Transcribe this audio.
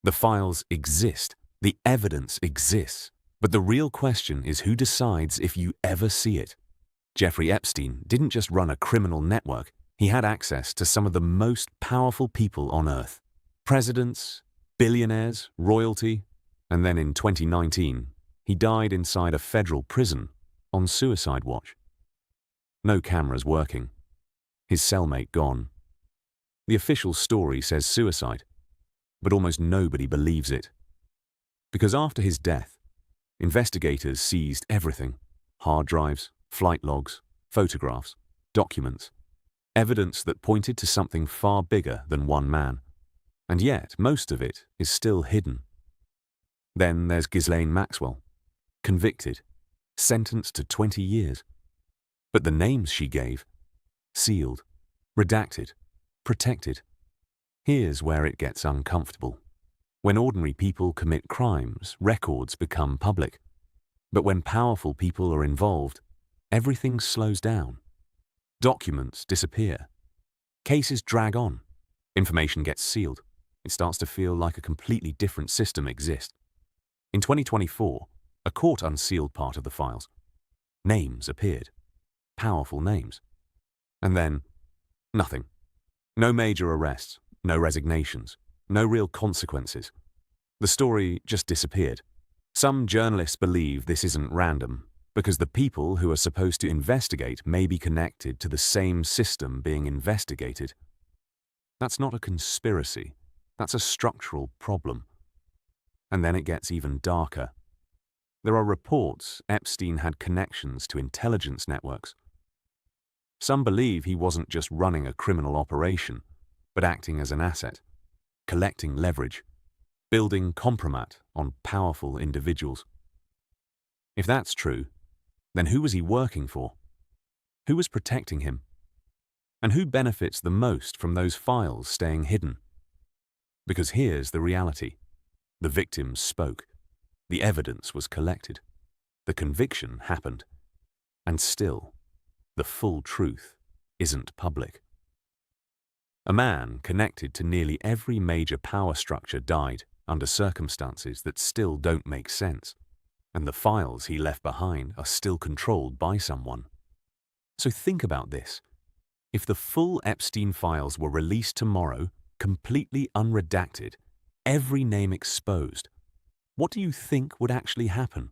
The files exist, the evidence exists, but the real question is who decides if you ever see it. Jeffrey Epstein didn't just run a criminal network, he had access to some of the most powerful people on Earth. Presidents, billionaires, royalty, and then in 2019, he died inside a federal prison on suicide watch. No cameras working. His cellmate gone. The official story says suicide, but almost nobody believes it. Because after his death, investigators seized everything: hard drives, flight logs, photographs, documents, evidence that pointed to something far bigger than one man. And yet, most of it is still hidden. Then there's Ghislaine Maxwell, convicted, sentenced to 20 years. But the names she gave, sealed, redacted, protected. Here's where it gets uncomfortable. When ordinary people commit crimes, records become public. But when powerful people are involved, everything slows down. Documents disappear. Cases drag on. Information gets sealed. It starts to feel like a completely different system exists. In 2024, a court unsealed part of the files. Names appeared. Powerful names. And then, nothing. No major arrests, no resignations, no real consequences. The story just disappeared. Some journalists believe this isn't random, because the people who are supposed to investigate may be connected to the same system being investigated. That's not a conspiracy. That's a structural problem. And then it gets even darker. There are reports Epstein had connections to intelligence networks. Some believe he wasn't just running a criminal operation, but acting as an asset, collecting leverage, building compromat on powerful individuals. If that's true, then who was he working for? Who was protecting him? And who benefits the most from those files staying hidden? Because here's the reality. The victims spoke. The evidence was collected. The conviction happened. And still, the full truth isn't public. A man connected to nearly every major power structure died under circumstances that still don't make sense. And the files he left behind are still controlled by someone. So think about this. If the full Epstein files were released tomorrow, completely unredacted, every name exposed, what do you think would actually happen?